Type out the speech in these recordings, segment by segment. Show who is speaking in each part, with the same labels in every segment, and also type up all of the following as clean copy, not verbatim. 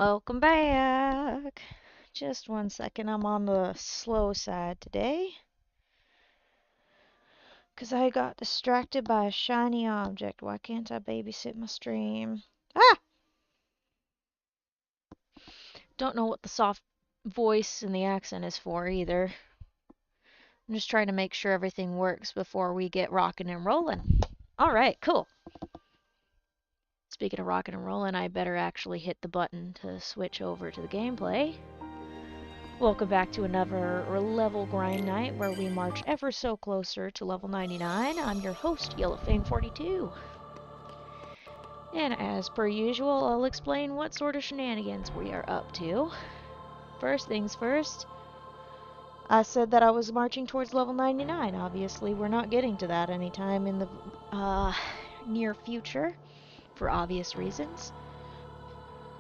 Speaker 1: Welcome back. Just one second, I'm on the slow side today. Because I got distracted by a shiny object. Why can't I babysit my stream? Ah! Don't know what the soft voice and the accent is for either. I'm just trying to make sure everything works before we get rocking and rolling. Alright, cool. Speaking of rocking and rolling, I better actually hit the button to switch over to the gameplay. Welcome back to another level grind night where we march ever so closer to level 99. I'm your host, YellowFame42. And as per usual, I'll explain what sort of shenanigans we are up to. First things first, I said that I was marching towards level 99. Obviously, we're not getting to that anytime in the near future, for obvious reasons.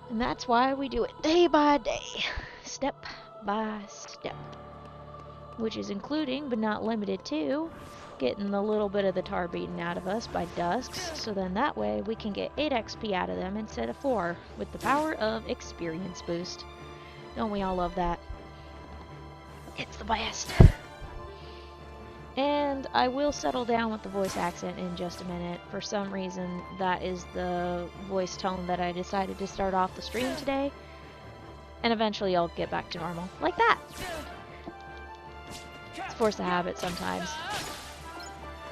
Speaker 1: And that's why we do it day by day, step by step. Which is including, but not limited to, getting a little bit of the tar beaten out of us by dusks, so then that way we can get 8 XP out of them instead of 4, with the power of experience boost. Don't we all love that? It's the best! And I will settle down with the voice accent in just a minute. For some reason, that is the voice tone that I decided to start off the stream today, and eventually I'll get back to normal, like that! It's force of habit sometimes.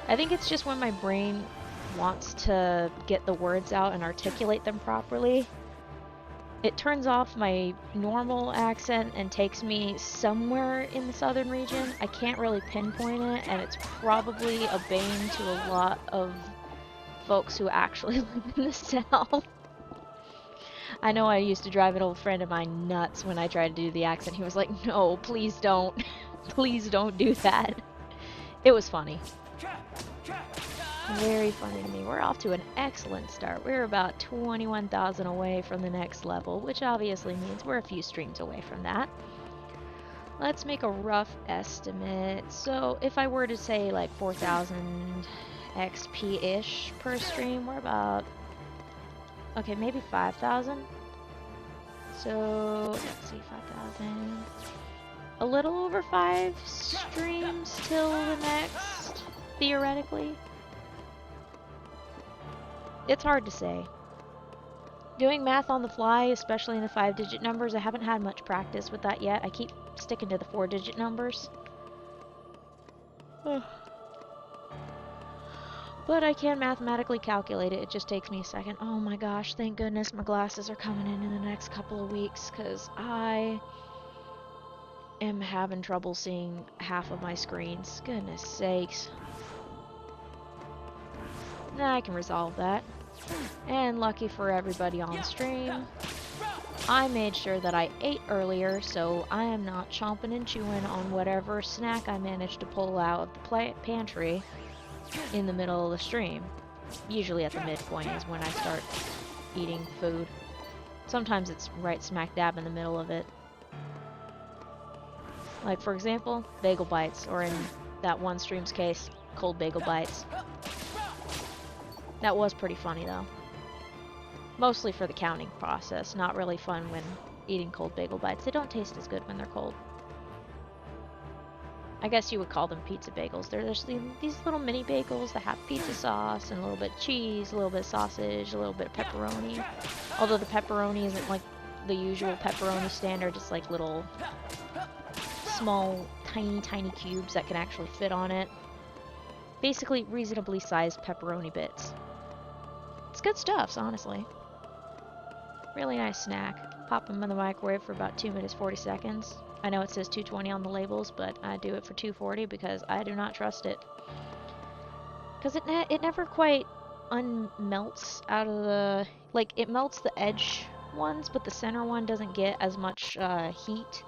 Speaker 1: I think it's just when my brain wants to get the words out and articulate them properly. It turns off my normal accent and takes me somewhere in the southern region. I can't really pinpoint it, and it's probably a bane to a lot of folks who actually live in the south. I know I used to drive an old friend of mine nuts when I tried to do the accent. He was like, no, please don't. Please don't do that. It was funny. Very funny to me. We're off to an excellent start. We're about 21,000 away from the next level, which obviously means we're a few streams away from that. Let's make a rough estimate. So if I were to say like 4,000 XP-ish per stream, we're about, okay, maybe 5,000. So let's see, 5,000. A little over 5 streams till the next, theoretically. It's hard to say. Doing math on the fly, especially in the 5-digit numbers, I haven't had much practice with that yet. I keep sticking to the 4-digit numbers. But I can mathematically calculate it. It just takes me a second. Oh my gosh, thank goodness my glasses are coming in the next couple of weeks, because I am having trouble seeing half of my screens. Goodness sakes. Nah, I can resolve that. And lucky for everybody on stream, I made sure that I ate earlier, so I am not chomping and chewing on whatever snack I managed to pull out of the pantry in the middle of the stream. Usually at the midpoint is when I start eating food. Sometimes it's right smack dab in the middle of it. Like, for example, bagel bites, or in that one stream's case, cold bagel bites. That was pretty funny, though. Mostly for the counting process, not really fun when eating cold bagel bites. They don't taste as good when they're cold. I guess you would call them pizza bagels. They're just these little mini bagels that have pizza sauce and a little bit of cheese, a little bit of sausage, a little bit of pepperoni. Although the pepperoni isn't like the usual pepperoni standard, it's like little small, tiny cubes that can actually fit on it. Basically, reasonably sized pepperoni bits. It's good stuff, honestly. Really nice snack. Pop them in the microwave for about 2 minutes 40 seconds. I know it says 220 on the labels, but I do it for 240 because I do not trust it. Because it never quite unmelts out of the... Like, it melts the edge ones, but the center one doesn't get as much heat.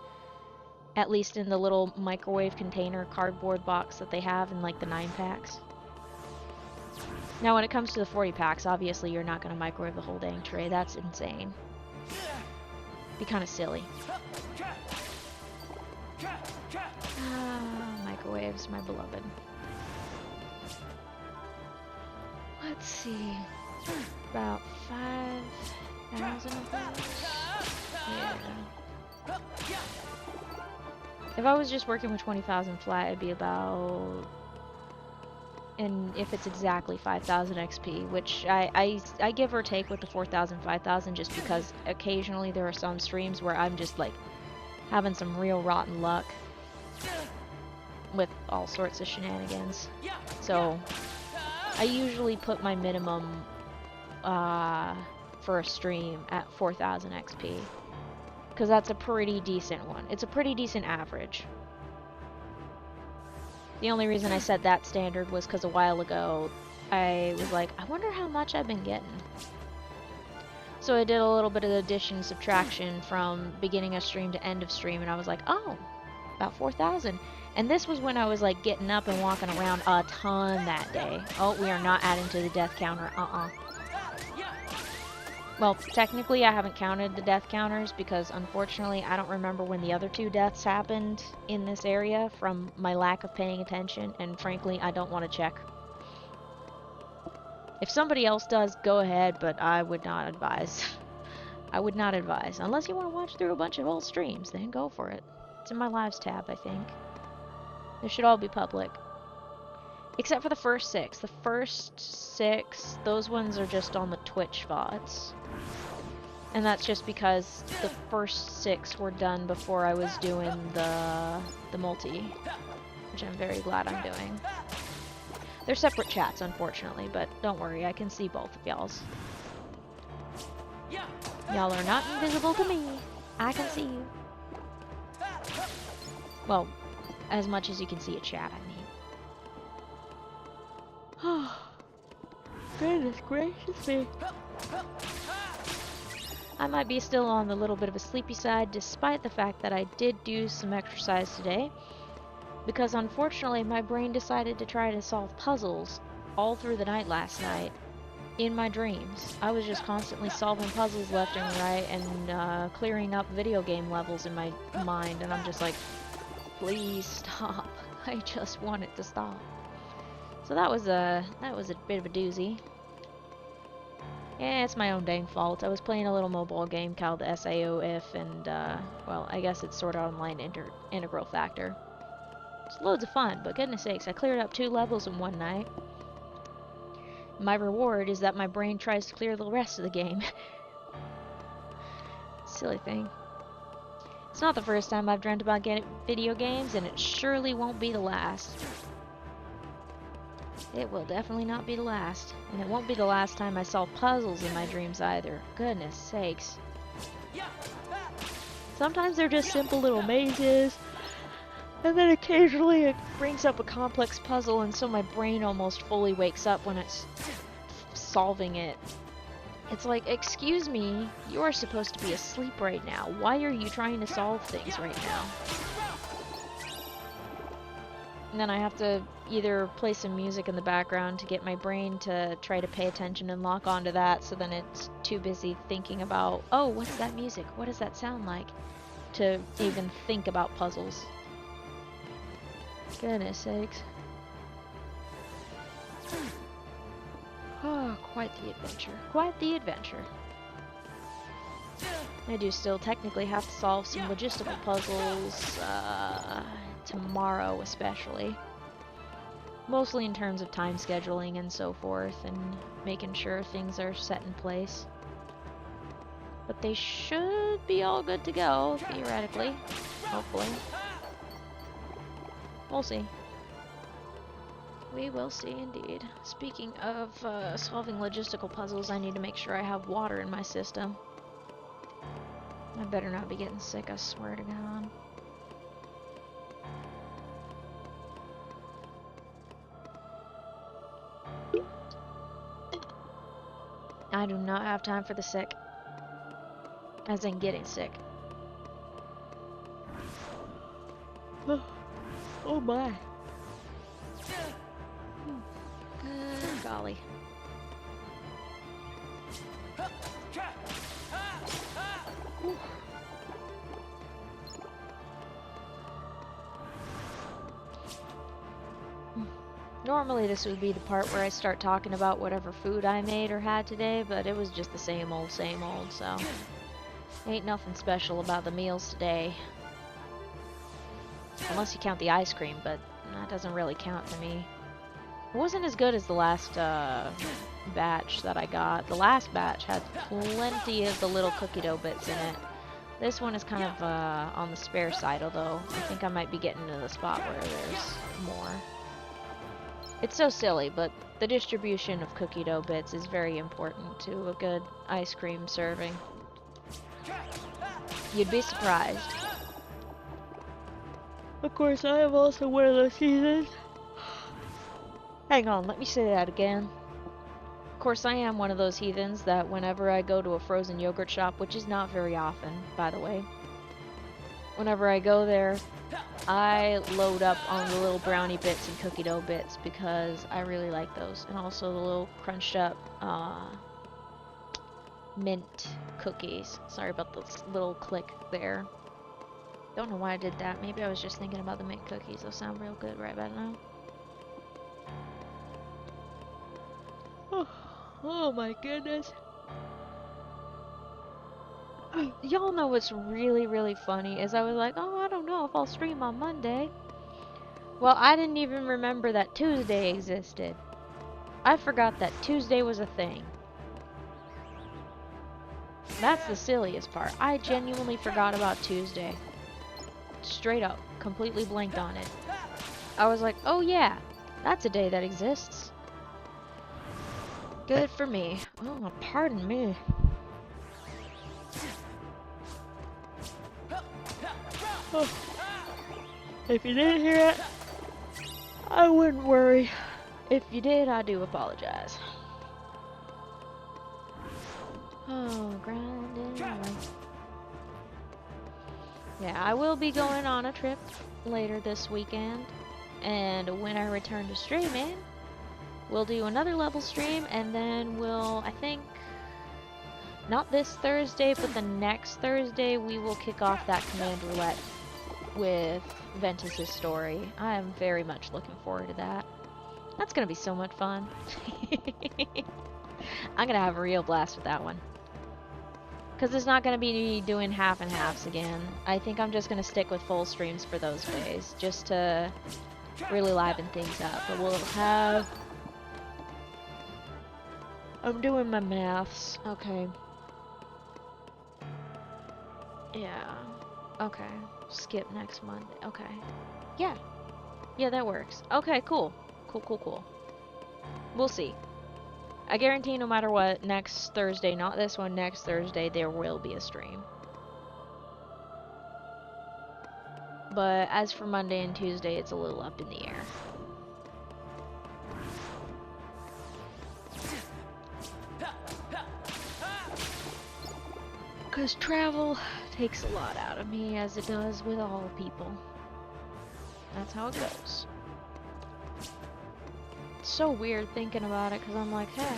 Speaker 1: At least in the little microwave container cardboard box that they have in, like, the 9-packs. Now, when it comes to the 40-packs, obviously you're not going to microwave the whole dang tray. That's insane. Be kind of silly. Microwaves, my beloved. Let's see. About 5,000 of those. Yeah. If I was just working with 20,000 flat, it'd be about... And if it's exactly 5,000 XP, which I give or take with the 4,000, 5,000, just because occasionally there are some streams where I'm just like having some real rotten luck with all sorts of shenanigans. So I usually put my minimum for a stream at 4,000 XP, because that's a pretty decent one. It's a pretty decent average. The only reason I set that standard was because a while ago I was like, I wonder how much I've been getting. So I did a little bit of addition subtraction from beginning of stream to end of stream, and I was like, oh, about 4,000. And this was when I was like getting up and walking around a ton that day. Oh, we are not adding to the death counter. Well, technically I haven't counted the death counters because unfortunately I don't remember when the other 2 deaths happened in this area from my lack of paying attention, and frankly I don't want to check. If somebody else does, go ahead, but I would not advise. I would not advise. Unless you want to watch through a bunch of old streams, then go for it. It's in my lives tab, I think. They should all be public. Except for the first 6. The first 6, those ones are just on the Twitch VODs. And that's just because the first 6 were done before I was doing the multi, which I'm very glad I'm doing. They're separate chats, unfortunately, but don't worry, I can see both of y'all's. Y'all are not invisible to me. I can see you. Well, as much as you can see a chat, I mean. Oh, goodness gracious me. I might be still on the little bit of a sleepy side, despite the fact that I did do some exercise today, because unfortunately my brain decided to try to solve puzzles all through the night last night in my dreams. I was just constantly solving puzzles left and right and clearing up video game levels in my mind, and I'm just like, please stop. I just want it to stop. So that was a bit of a doozy. Yeah, it's my own dang fault. I was playing a little mobile game called SAOIF, and well, I guess it's Sword Art Online Integral Factor. It's loads of fun, but goodness sakes, I cleared up 2 levels in one night. My reward is that my brain tries to clear the rest of the game. Silly thing. It's not the first time I've dreamt about getting video games, and it surely won't be the last. It will definitely not be the last. And it won't be the last time I solve puzzles in my dreams either. Goodness sakes. Sometimes they're just simple little mazes, and then occasionally it brings up a complex puzzle, and so my brain almost fully wakes up when it's solving it. It's like, excuse me, you are supposed to be asleep right now. Why are you trying to solve things right now? And then I have to either play some music in the background to get my brain to try to pay attention and lock onto that, so then it's too busy thinking about, oh, what's that music? What does that sound like? To even think about puzzles. Goodness sakes. Oh, quite the adventure. Quite the adventure. I do still technically have to solve some logistical puzzles, tomorrow especially. Mostly in terms of time scheduling and so forth, and making sure things are set in place. But they should be all good to go, theoretically. Hopefully. We'll see. We will see indeed. Speaking of solving logistical puzzles, I need to make sure I have water in my system. I better not be getting sick, I swear to God. I do not have time for the sick. As in getting sick. Oh my. Good golly. Whew. Normally this would be the part where I start talking about whatever food I made or had today, but it was just the same old, so Ain't nothing special about the meals today. Unless you count the ice cream, but that doesn't really count to me. It wasn't as good as the last batch that I got. The last batch had plenty of the little cookie dough bits in it. This one is kind of on the spare side, although I think I might be getting to the spot where there's more. It's so silly, but the distribution of cookie dough bits is very important to a good ice cream serving. You'd be surprised. Of course, I am also one of those heathens. Hang on, let me say that again. Of course, I am one of those heathens that whenever I go to a frozen yogurt shop, which is not very often, by the way, whenever I go there, I load up on the little brownie bits and cookie dough bits because I really like those. And also the little crunched up mint cookies. Sorry about the little click there. Don't know why I did that. Maybe I was just thinking about the mint cookies. Those sound real good right about now. Oh my goodness. Y'all know what's really, really funny is I was like, oh, I don't know if I'll stream on Monday. Well, I didn't even remember that Tuesday existed. I forgot that Tuesday was a thing. That's the silliest part. I genuinely forgot about Tuesday. Straight up. Completely blanked on it. I was like, oh yeah, that's a day that exists. Good for me. Oh, pardon me. Oh. If you didn't hear it, I wouldn't worry. If you did, I do apologize. Oh, grinding away. Yeah, I will be going on a trip later this weekend, and when I return to streaming, we'll do another level stream, and then we'll, I think, not this Thursday, but the next Thursday, we will kick off that Command Roulette with Ventus's story. I am very much looking forward to that. That's gonna be so much fun. I'm gonna have a real blast with that one. Because it's not gonna be doing half and halves again. I think I'm just gonna stick with full streams for those days, just to really liven things up. But we'll have... I'm doing my maths. Okay. Yeah. Okay. Skip next Monday. Okay. Yeah. Yeah, that works. Okay, cool. Cool. We'll see. I guarantee no matter what, next Thursday, not this one, next Thursday, there will be a stream. But as for Monday and Tuesday, it's a little up in the air. Because travel takes a lot out of me, as it does with all people. That's how it goes. It's so weird thinking about it, because I'm like, hey,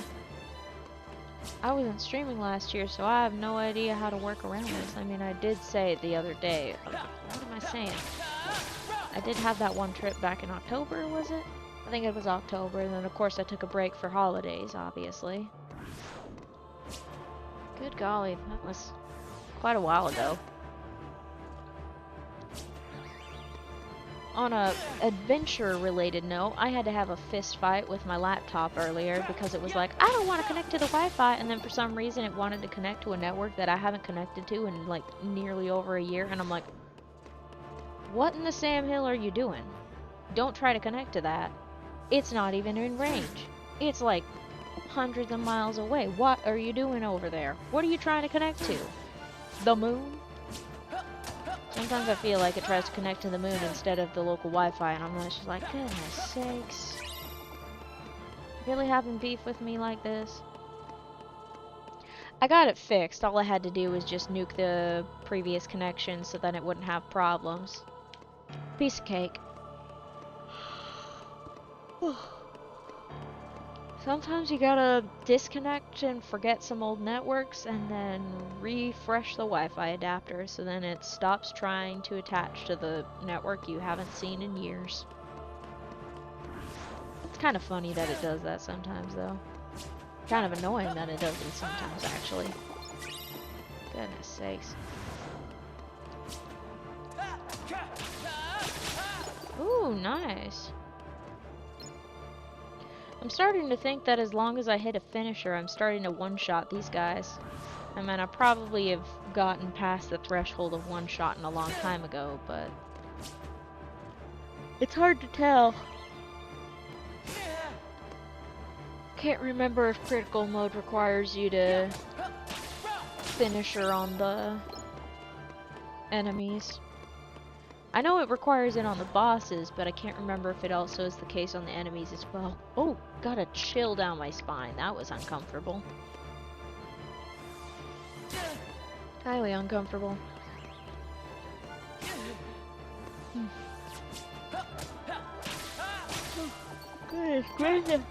Speaker 1: I wasn't streaming last year, so I have no idea how to work around this. I mean, I did say it the other day. What am I saying? I did have that one trip back in October, was it? I think it was October, and then of course I took a break for holidays, obviously. Good golly, that was quite a while ago. On a adventure-related note, I had to have a fist fight with my laptop earlier because it was like, I don't want to connect to the Wi-Fi, and then for some reason it wanted to connect to a network that I haven't connected to in like nearly over a year, and I'm like, what in the Sam Hill are you doing? Don't try to connect to that. It's not even in range. It's like hundreds of miles away. What are you doing over there? What are you trying to connect to? The moon? Sometimes I feel like it tries to connect to the moon instead of the local Wi-Fi, and I'm just like, goodness sakes. Really having beef with me like this? I got it fixed. All I had to do was just nuke the previous connection so then it wouldn't have problems. Piece of cake. Sometimes you gotta disconnect and forget some old networks and then refresh the Wi-Fi adapter so then it stops trying to attach to the network you haven't seen in years. It's kind of funny that it does that sometimes though. Kind of annoying that it does it sometimes actually. Goodness sakes. Ooh, nice. I'm starting to think that as long as I hit a finisher, I'm starting to one-shot these guys. I mean, I probably have gotten past the threshold of one-shotting a long time ago, but it's hard to tell. Can't remember if critical mode requires you to finisher on the enemies. I know it requires it on the bosses, but I can't remember if it also is the case on the enemies as well. Oh, got a chill down my spine. That was uncomfortable. Highly uncomfortable. Goodness gracious.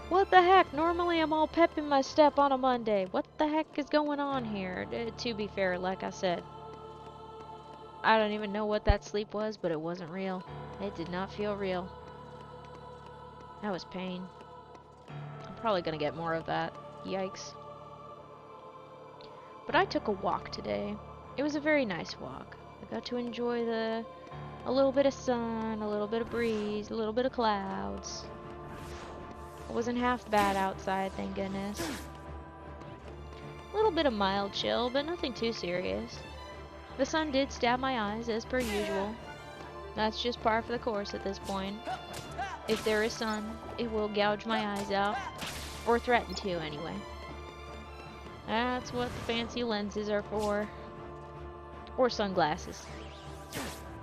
Speaker 1: What the heck? Normally I'm all pep in my step on a Monday. What the heck is going on here? To be fair, like I said, I don't even know what that sleep was, but it wasn't real. It did not feel real. That was pain. I'm probably gonna get more of that. Yikes. But I took a walk today. It was a very nice walk. I got to enjoy a little bit of sun, a little bit of breeze, a little bit of clouds. It wasn't half bad outside, thank goodness. A little bit of mild chill, but nothing too serious. The sun did stab my eyes, as per usual. That's just par for the course at this point. If there is sun, it will gouge my eyes out. Or threaten to, anyway. That's what the fancy lenses are for. Or sunglasses.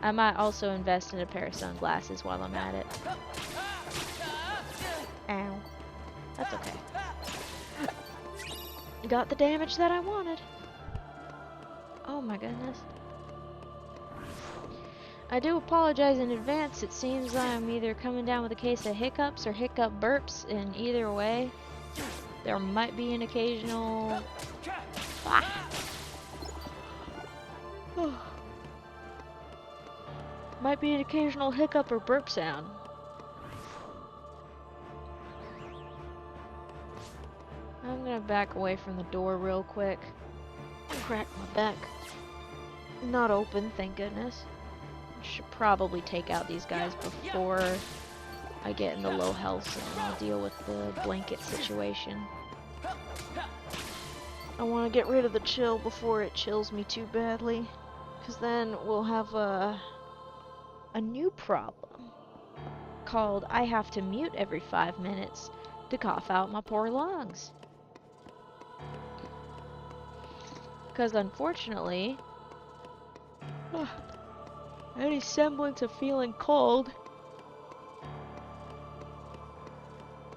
Speaker 1: I might also invest in a pair of sunglasses while I'm at it. Ow. That's okay. Got the damage that I wanted. Oh my goodness. I do apologize in advance. It seems I'm either coming down with a case of hiccups or hiccup burps, and either way, there might be an occasional... Might be an occasional hiccup or burp sound. I'm gonna back away from the door real quick. Crack my back. Not open, thank goodness. Should probably take out these guys before I get into low health, so I'll deal with the blanket situation. I want to get rid of the chill before it chills me too badly, because then we'll have a new problem called I have to mute every 5 minutes to cough out my poor lungs. Because unfortunately, any semblance of feeling cold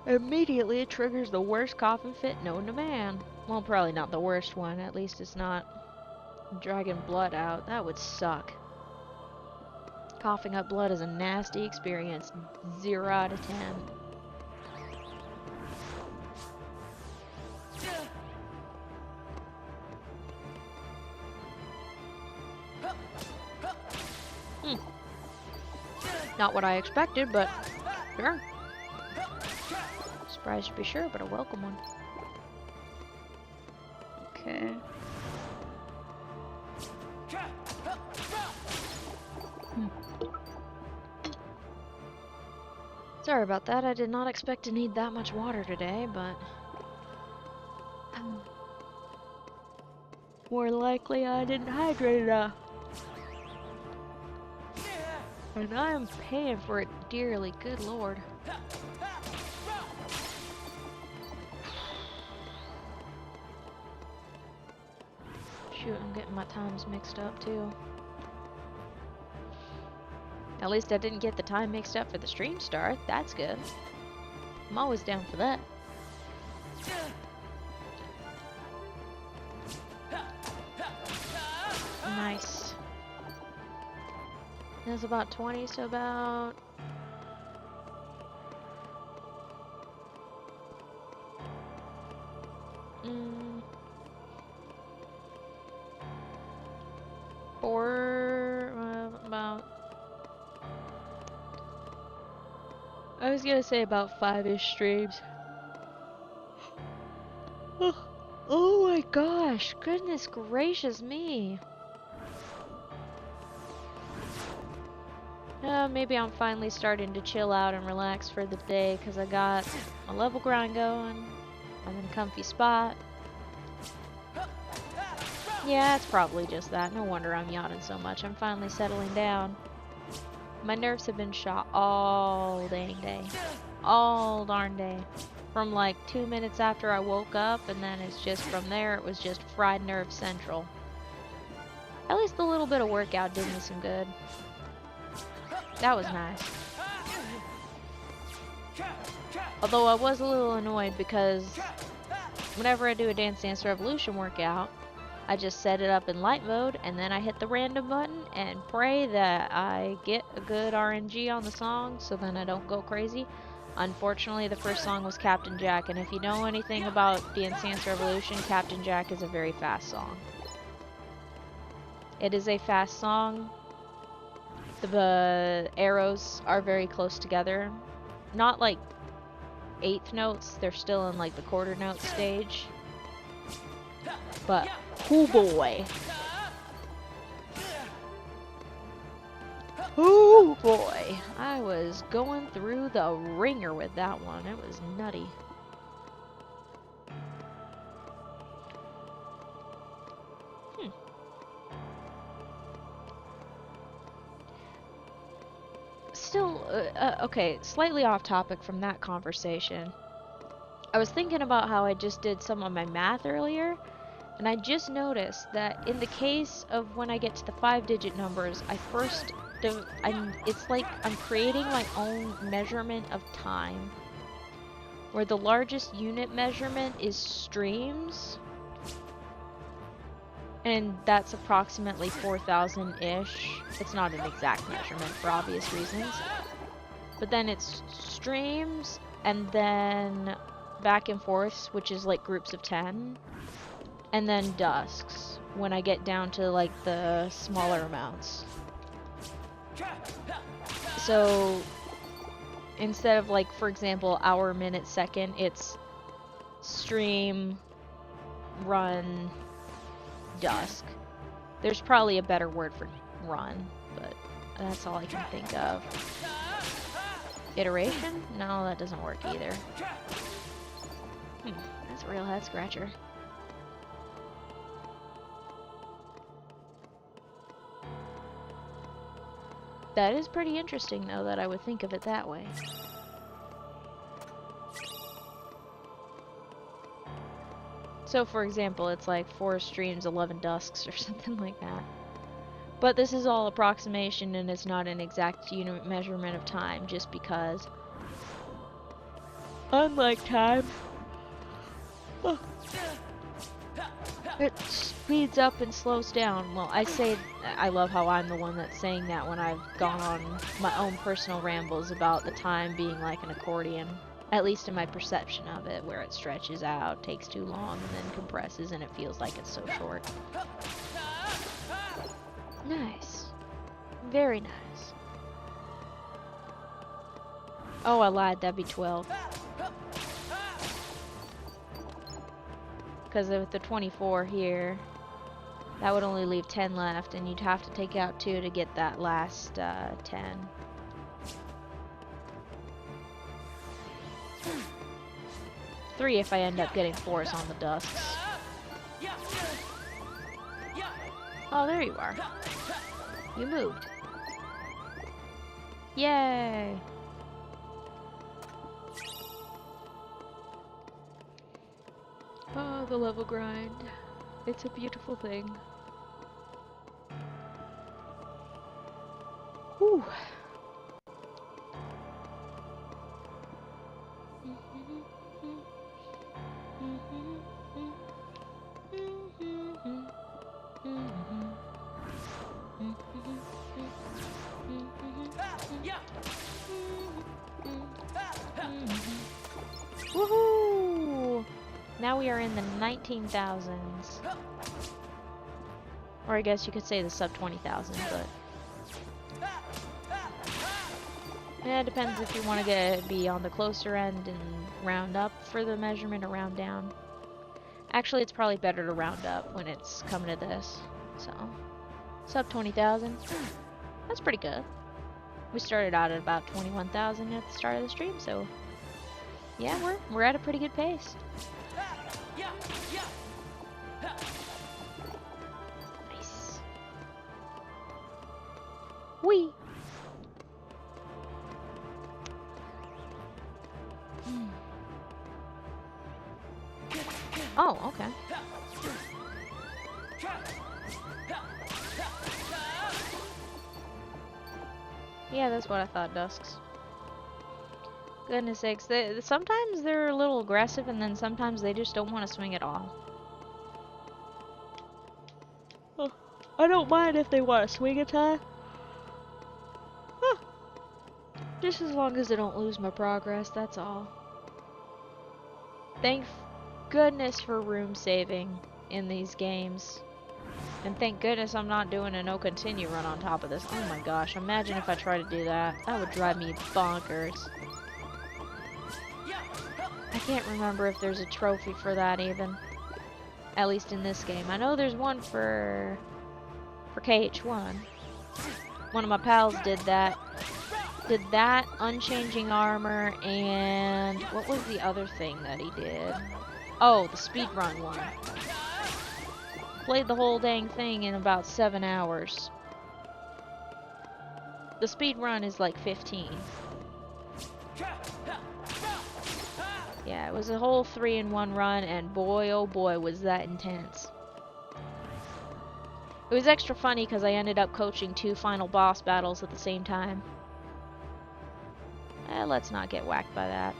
Speaker 1: immediately triggers the worst coughing fit known to man. Well, probably not the worst one. At least it's not dragging blood out. That would suck. Coughing up blood is a nasty experience. 0 out of 10. Not what I expected, but sure. Surprise to be sure, but a welcome one. Okay. Sorry about that. I did not expect to need that much water today, but more likely I didn't hydrate enough. And I am paying for it dearly, good lord. Shoot, I'm getting my times mixed up too. At least I didn't get the time mixed up for the stream start. That's good. I'm always down for that. Nice. That's about 20, so about... about... I was gonna say about 5-ish streams. Oh my gosh, goodness gracious me. Maybe I'm finally starting to chill out and relax for the day because I got a level grind going. I'm in a comfy spot. Yeah, it's probably just that. No wonder I'm yawning so much. I'm finally settling down. My nerves have been shot all dang day. All darn day. From like 2 minutes after I woke up, and then it's just from there, it was just fried nerve central. At least a little bit of workout did me some good. That was nice. Although I was a little annoyed because whenever I do a Dance Dance Revolution workout, I just set it up in light mode and then I hit the random button and pray that I get a good RNG on the song so then I don't go crazy. Unfortunately, the first song was Captain Jack, and if you know anything about Dance Dance Revolution, Captain Jack is a very fast song. It is a fast song. The arrows are very close together. Not like eighth notes, they're still in like the quarter note stage. But, oh boy. Oh boy. I was going through the ringer with that one. It was nutty. Still, okay, slightly off topic from that conversation. I was thinking about how I just did some of my math earlier, and I just noticed that in the case of when I get to the 5-digit numbers, it's like I'm creating my own measurement of time, where the largest unit measurement is streams, and that's approximately 4,000-ish. It's not an exact measurement for obvious reasons. But then it's streams, and then back and forths, which is like groups of 10. And then dusks, when I get down to like the smaller amounts. So, instead of like, for example, hour, minute, second, it's stream, run, dusk. There's probably a better word for run, but that's all I can think of. Iteration? No, that doesn't work either. That's a real head scratcher. That is pretty interesting, though, that I would think of it that way. So, for example, it's like 4 streams, 11 dusks, or something like that. But this is all approximation, and it's not an exact unit measurement of time, just because, unlike time, it speeds up and slows down. Well, I love how I'm the one that's saying that when I've gone on my own personal rambles about the time being like an accordion. At least in my perception of it, where it stretches out, takes too long, and then compresses, and it feels like it's so short. Nice. Very nice. Oh, I lied. That'd be 12. Because with the 24 here, that would only leave 10 left, and you'd have to take out 2 to get that last 10. Three if I end up getting 4s on the dusks. Oh, there you are. You moved. Yay! Oh, the level grind. It's a beautiful thing. Whew. Woohoo! Now we are in the 19,000s. Or I guess you could say the sub 20,000, but yeah, it depends if you want to be on the closer end and round up for the measurement or round down. Actually, it's probably better to round up when it's coming to this. So, sub 20,000. That's pretty good. We started out at about 21,000 at the start of the stream, so yeah, we're at a pretty good pace. Nice. Whee! Oh, okay. Yeah, that's what I thought, Dusks. Goodness sakes, sometimes they're a little aggressive, and then sometimes they just don't want to swing at all. Oh, I don't mind if they want to swing a time. Huh. Just as long as I don't lose my progress, that's all. Thank goodness for room saving in these games. And thank goodness I'm not doing a no continue run on top of this. Oh my gosh, imagine if I try to do that. That would drive me bonkers. I can't remember if there's a trophy for that even. At least in this game. I know there's one for KH1. One of my pals did that. Did that, unchanging armor, and what was the other thing that he did? Oh, the speedrun one. Played the whole dang thing in about 7 hours. The speed run is like 15. Yeah, it was a whole 3-in-1 run, and boy oh boy was that intense. It was extra funny because I ended up coaching 2 final boss battles at the same time. Let's not get whacked by that.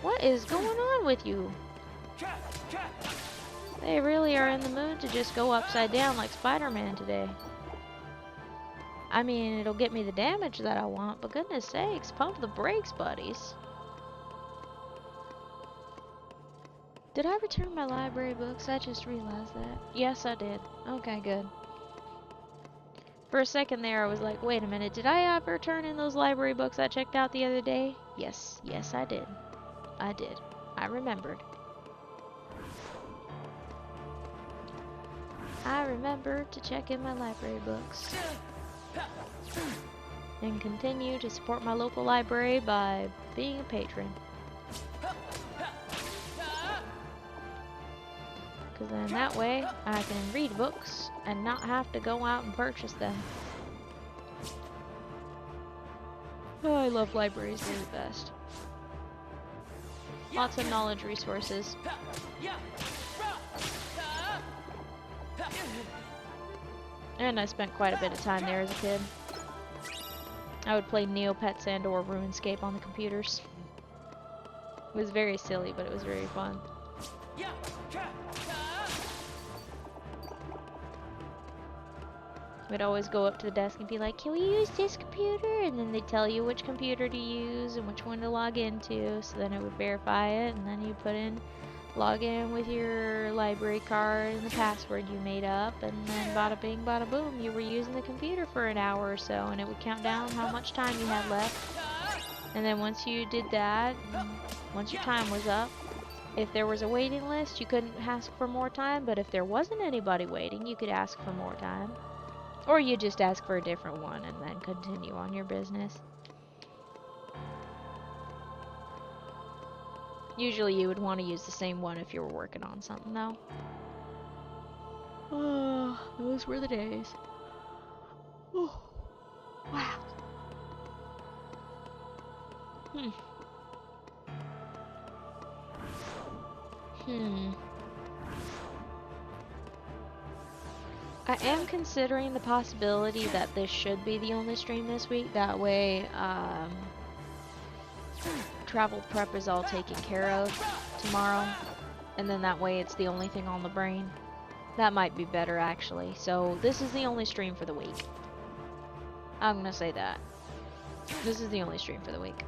Speaker 1: What is going on with you? They really are in the mood to just go upside down like Spider-Man today. I mean, it'll get me the damage that I want, but goodness sakes, pump the brakes, buddies. Did I return my library books? I just realized that. Yes, I did. Okay, good. For a second there, I was like, wait a minute, did I ever turn in those library books I checked out the other day? Yes, yes, I did. I did. I remembered. I remembered to check in my library books. And continue to support my local library by being a patron. Because then that way, I can read books and not have to go out and purchase them. Oh, I love libraries, they're the best. Lots of knowledge resources. And I spent quite a bit of time there as a kid. I would play Neopets and or RuneScape on the computers. It was very silly, but it was very fun. We'd always go up to the desk and be like, can we use this computer? And then they'd tell you which computer to use and which one to log into. So then it would verify it, and then you put in, log in with your library card and the password you made up, and then bada bing, bada boom, you were using the computer for an hour or so, and it would count down how much time you had left. And then once you did that, once your time was up, if there was a waiting list, you couldn't ask for more time, but if there wasn't anybody waiting, you could ask for more time. Or you just ask for a different one and then continue on your business. Usually you would want to use the same one if you were working on something, though. Oh, those were the days. Oh, wow. I am considering the possibility that this should be the only stream this week. That way, travel prep is all taken care of tomorrow. And then that way it's the only thing on the brain. That might be better, actually. So, this is the only stream for the week. I'm gonna say that. This is the only stream for the week.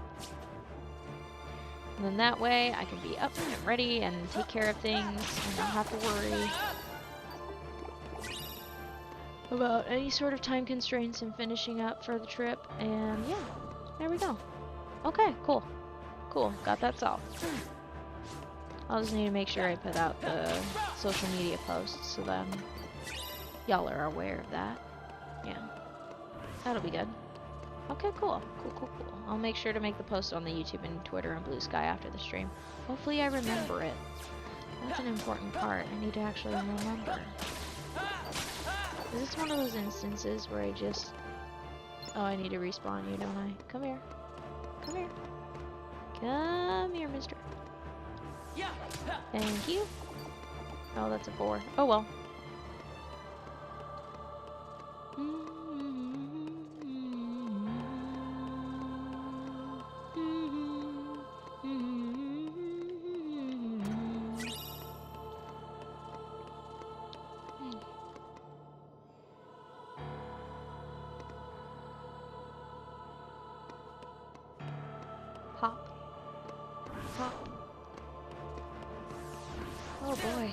Speaker 1: And then that way, I can be up and ready and take care of things and not have to worry about any sort of time constraints in finishing up for the trip. And yeah, there we go. Okay, cool. Cool, got that solved. I'll just need to make sure I put out the social media posts so that y'all are aware of that. Yeah. That'll be good. Okay, cool. Cool. I'll make sure to make the post on the YouTube and Twitter and Blue Sky after the stream. Hopefully I remember it. That's an important part. I need to actually remember. Is this one of those instances where I just... Oh, I need to respawn you, don't I? Come here. Come here. Come here, mister. Thank you. Oh, that's a 4. Oh, well. Hop. Hop. Oh boy.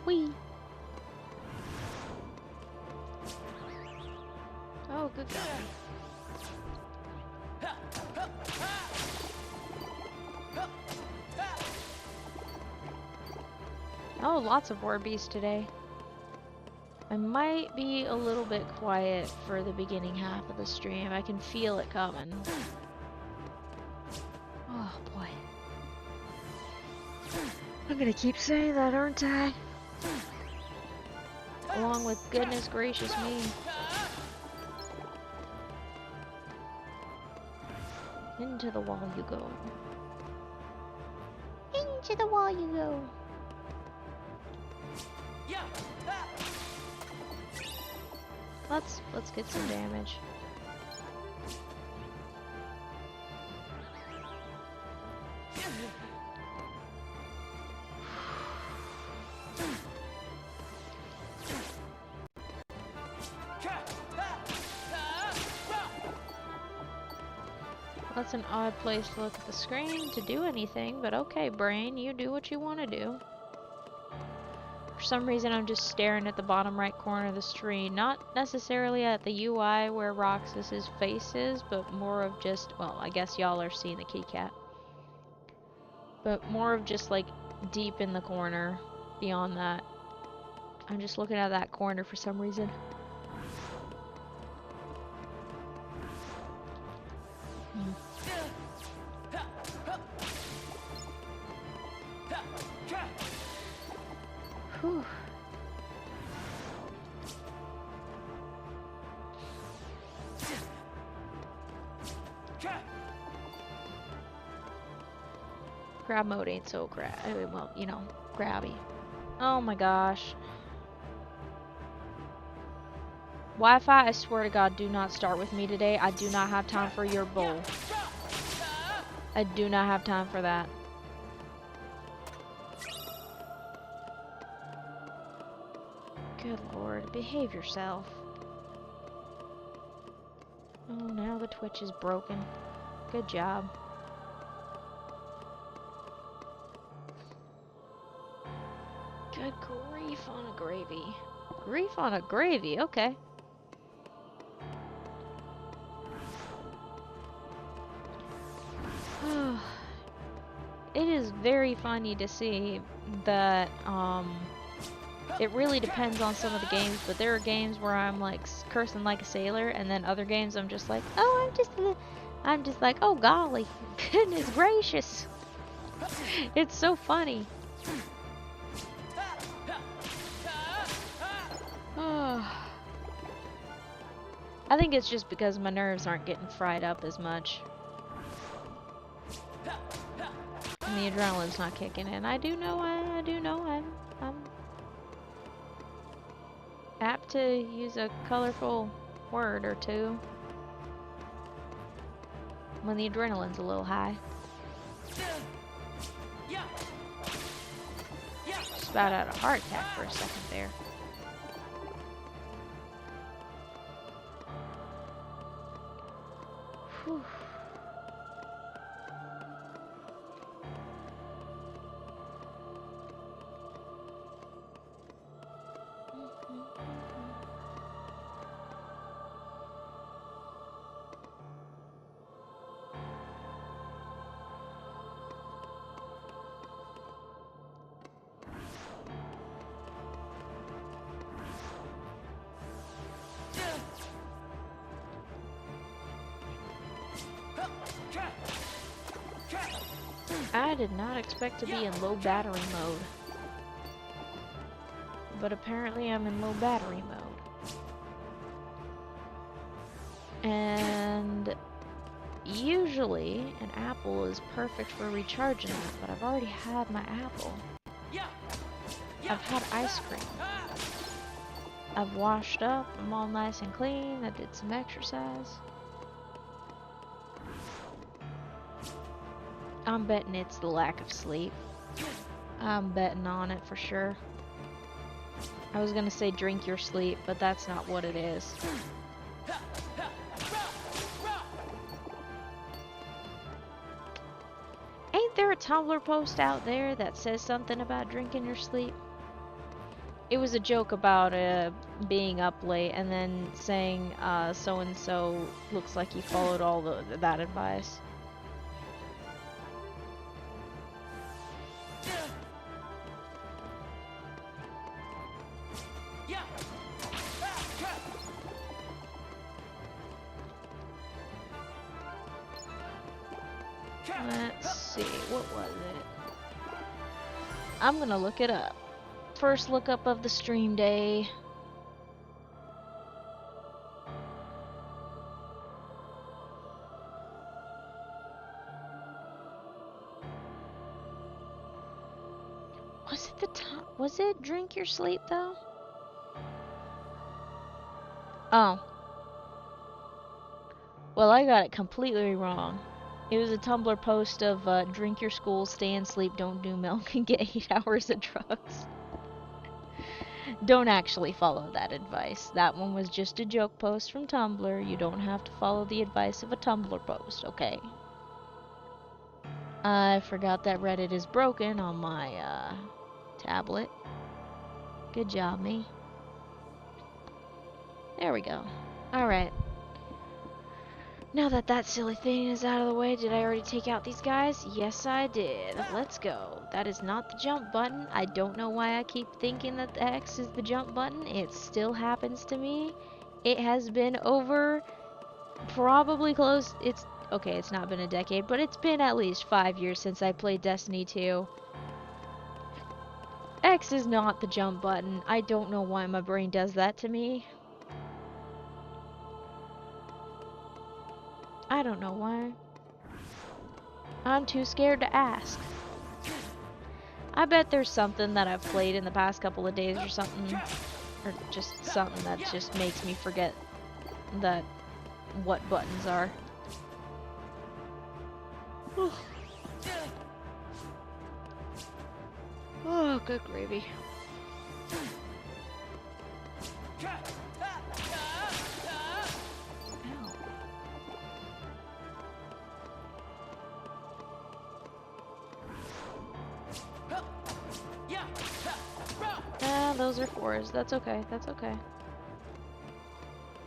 Speaker 1: Whee! Oh, good guy. Oh, lots of war beasts today. I might be a little bit quiet for the beginning half of the stream. I can feel it coming. Oh boy. I'm gonna keep saying that, aren't I? Along with goodness gracious me. Into the wall you go. Into the wall you go. Let's get some damage. That's an odd place to look at the screen to do anything, but okay, brain, you do what you want to do. For some reason, I'm just staring at the bottom right corner of the screen, not necessarily at the UI where Roxas's face is, but more of just, well, I guess y'all are seeing the keycat. But more of just like deep in the corner, beyond that. I'm just looking at that corner for some reason. Whew. Grab mode ain't so well, you know, grabby. Oh my gosh. Wi-Fi, I swear to God, do not start with me today. I do not have time for your bull. I do not have time for that. Good lord, behave yourself. Oh, now the Twitch is broken. Good job. Good grief on a gravy. Grief on a gravy, okay. It is very funny to see that, it really depends on some of the games, but there are games where I'm like cursing like a sailor, and then other games I'm just like, oh, I'm just like, oh golly, goodness gracious. It's so funny. I think it's just because my nerves aren't getting fried up as much. And the adrenaline's not kicking in. I do know I'm apt to use a colorful word or two when the adrenaline's a little high. Just about had a heart attack for a second there. Whew. I did not expect to be in low battery mode. But apparently I'm in low battery mode. And usually an apple is perfect for recharging that, but I've already had my apple. I've had ice cream. I've washed up, I'm all nice and clean, I did some exercise. I'm betting it's the lack of sleep. I'm betting on it for sure. I was gonna say drink your sleep, but that's not what it is. Ain't there a Tumblr post out there that says something about drinking your sleep? It was a joke about being up late and then saying so-and-so looks like you followed all that advice. Let's see, what was it? I'm gonna look it up. First look up of the stream day. Was it drink your sleep though? Oh. Well, I got it completely wrong. It was a Tumblr post of drink your school, stay in sleep, don't do milk, and get 8 hours of drugs. Don't actually follow that advice. That one was just a joke post from Tumblr. You don't have to follow the advice of a Tumblr post, okay? I forgot that Reddit is broken on my tablet. Good job, me. There we go. Alright. Now that that silly thing is out of the way, did I already take out these guys? Yes, I did. Let's go. That is not the jump button. I don't know why I keep thinking that the X is the jump button. It still happens to me. It has been over probably close. Okay, it's not been a decade, but it's been at least 5 years since I played Destiny 2. X is not the jump button. I don't know why my brain does that to me. I don't know why. I'm too scared to ask. I bet there's something that I've played in the past couple of days or something. Or just something that just makes me forget that what buttons are. Oh, good gravy. Those are 4s. That's okay. That's okay.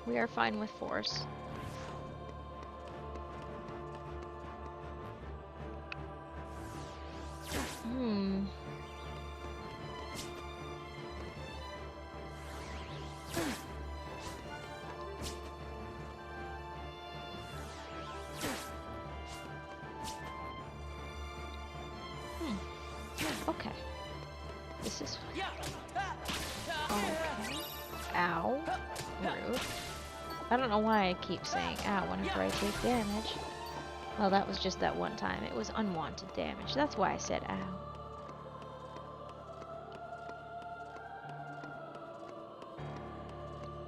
Speaker 1: We are fine with 4s. Okay. This is fine. Okay. Ow. Rude. I don't know why I keep saying ow whenever I take damage. Well, that was just that one time. It was unwanted damage. That's why I said ow.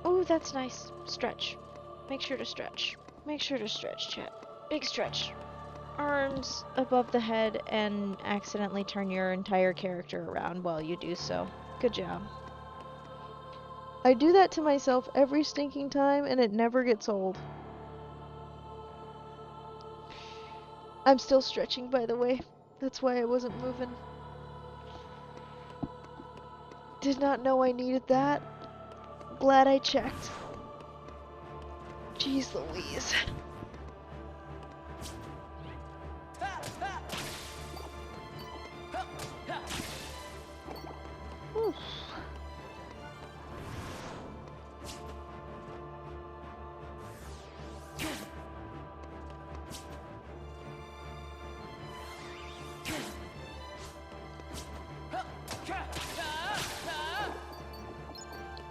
Speaker 1: Oh, that's nice. Stretch. Make sure to stretch. Make sure to stretch, chat. Big stretch. Arms above the head and accidentally turn your entire character around while you do so. Good job. I do that to myself every stinking time and it never gets old. I'm still stretching, by the way. That's why I wasn't moving. Did not know I needed that. Glad I checked. Jeez Louise. Oof.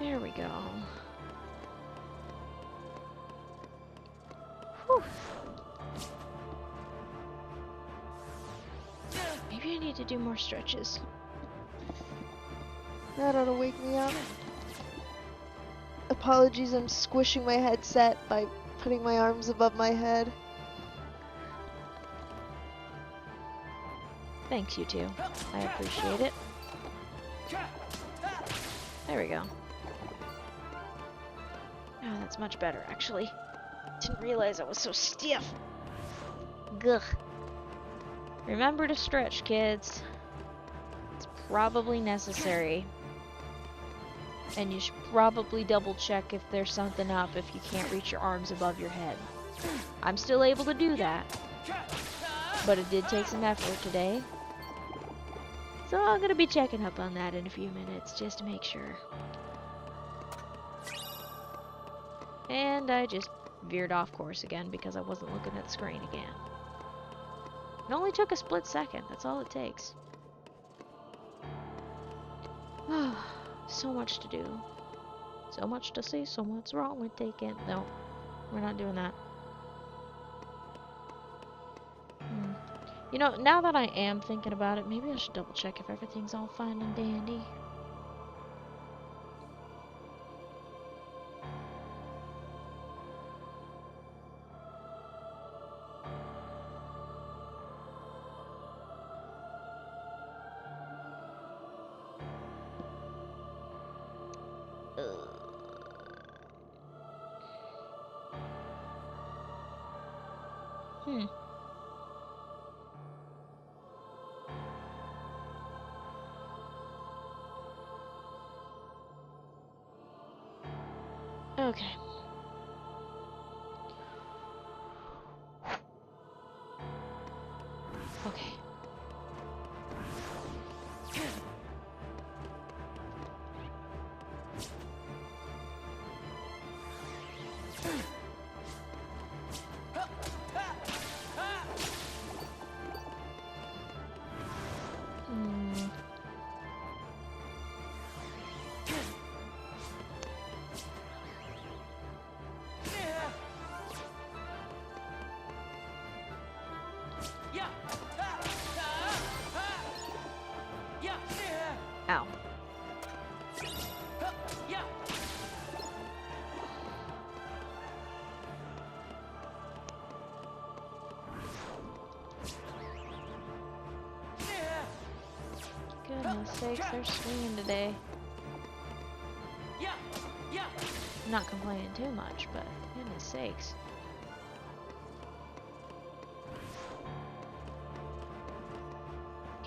Speaker 1: There we go. Whew. Maybe I need to do more stretches.
Speaker 2: That ought to wake me up. Apologies, I'm squishing my headset by putting my arms above my head.
Speaker 1: Thanks, you two. I appreciate it. There we go. Oh, that's much better, actually. Didn't realize I was so stiff. Gugh. Remember to stretch, kids. It's probably necessary. And you should probably double check if there's something up if you can't reach your arms above your head. I'm still able to do that. But it did take some effort today. So I'm gonna be checking up on that in a few minutes just to make sure. And I just veered off course again because I wasn't looking at the screen again. It only took a split second, that's all it takes. So much to do. So much to see, so what's wrong with taking... No, we're not doing that. You know, now that I am thinking about it, maybe I should double check if everything's all fine and dandy. Okay. Okay. Ow. Goodness sakes, they're swinging today. I'm not complaining too much, but goodness sakes.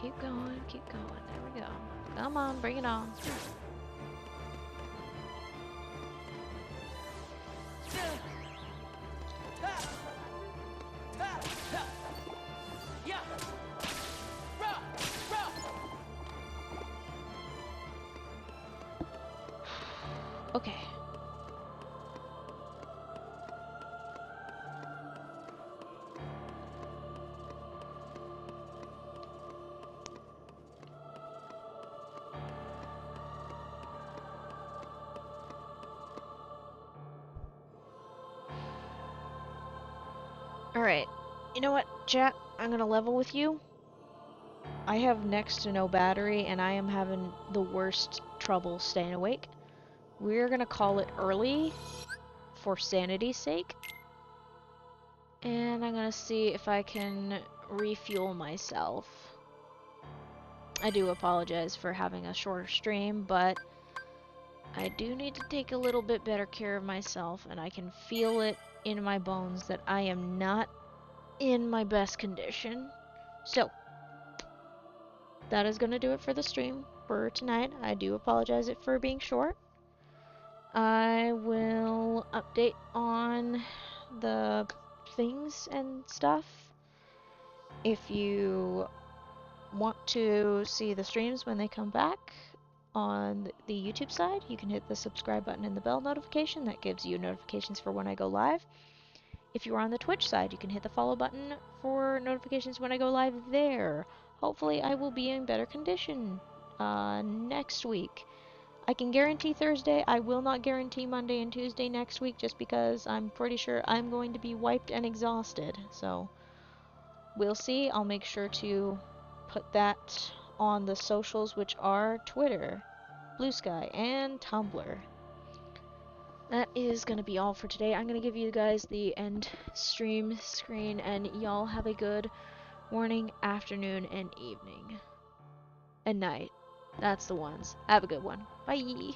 Speaker 1: Keep going, keep going. There we go. Come on, bring it on. Okay. Alright. You know what, chat? I'm gonna level with you. I have next to no battery, and I am having the worst trouble staying awake. We're gonna call it early for sanity's sake. And I'm gonna see if I can refuel myself. I do apologize for having a shorter stream, but I do need to take a little bit better care of myself, and I can feel it in my bones that I am not in my best condition. So, that is gonna do it for the stream for tonight. I do apologize for being short. I will update on the things and stuff. If you want to see the streams when they come back on the YouTube side, you can hit the subscribe button and the bell notification. That gives you notifications for when I go live. If you are on the Twitch side, you can hit the follow button for notifications when I go live there. Hopefully I will be in better condition next week. I can guarantee Thursday. I will not guarantee Monday and Tuesday next week just because I'm pretty sure I'm going to be wiped and exhausted. So we'll see. I'll make sure to put that on the socials, which are Twitter, Blue Sky, and Tumblr. That is going to be all for today. I'm going to give you guys the end stream screen, and y'all have a good morning, afternoon, and evening. And night. That's the ones. Have a good one. Bye!